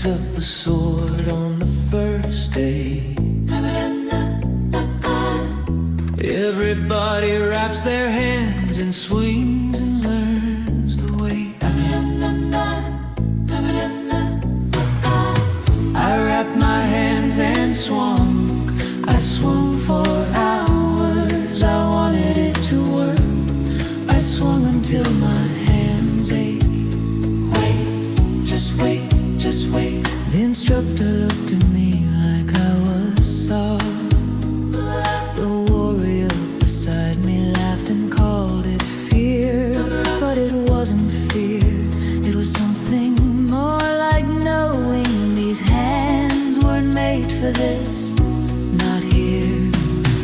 picks up a sword on the first day. Everybody wraps their hands and swings and learns the way. I wrapped my hands and swung. I swung for hours. I wanted it to work. I swung until my hands ached. Wait, just wait, just wait. The instructor looked at me like I was soft. The warrior beside me laughed and called it fear. But it wasn't fear, it was something more, like knowing these hands weren't made for this, not here.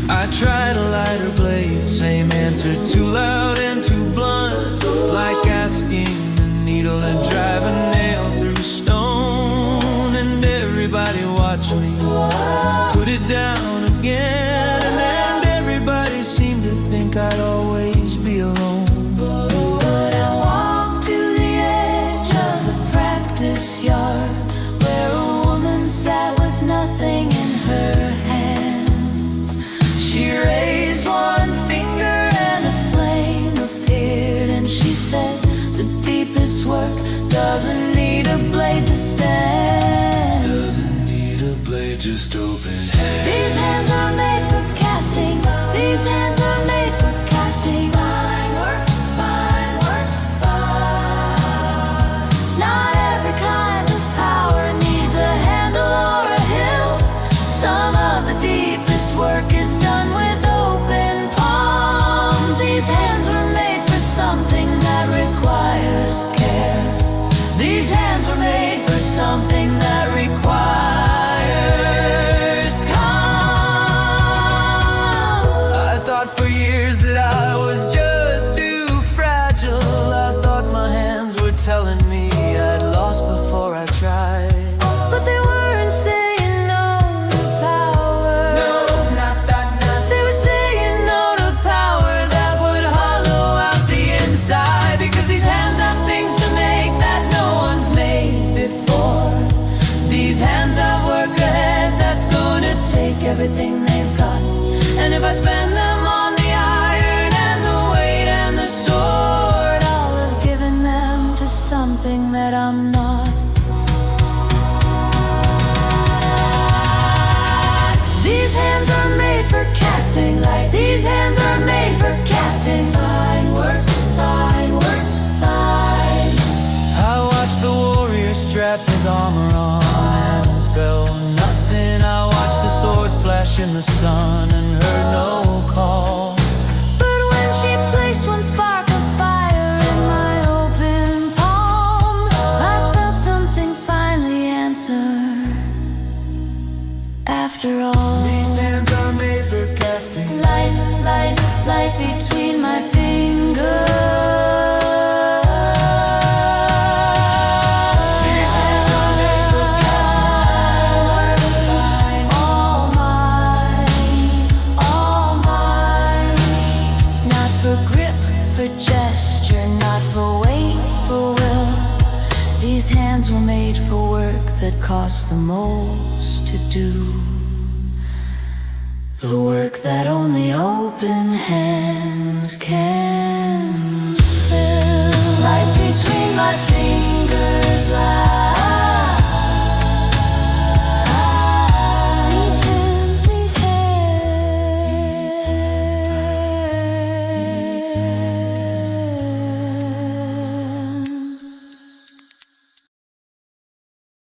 I tried a lighter blade, same answer, too loud and too blunt. Like asking a needle to drive a nail through stone. And everybody watched me put it down again. And everybody seemed to think I'd always be alone. But I walked to the edge of the practice yard, where a woman sat with nothing in her hands. She raised one finger and a flame appeared, and she said, the deepest work doesn't need a blade to stand. Doesn't need a blade, just open hands. These hands are made for casting. These hands are made for casting. Fine work, fine work, fine. Not every kind of power needs a handle or a hilt. Some of the deepest work is done with open palms. These hands were made for something that requires care. These hands were made for something that requires calm. I thought for years that I was just too fragile. I thought my hands were telling me I'd lost before I tried. But they weren't saying no to power. No, not that, not. They were saying no to power that would hollow out the inside. Because these hands have things to make that no one's made before. These hands have work ahead that's gonna take everything they've got. And if I spend them on the iron and the weight and the sword, I'll have given them to something that I'm not. These hands are made for casting light. These hands are made for casting. Fine work, fine work, fine. I watched the warrior strap his armor on and felt nothing. I watched the sword flash in the sun and heard no call. But when she placed one spark of fire in my open palm, I felt something finally answer. After all, these hands are made for casting. Light, light, light between my fingers. These hands are made for casting. All mine. Not for grip, for gesture, not for weight, for will. These hands were made for work that costs the most to do. The work that only open hands can.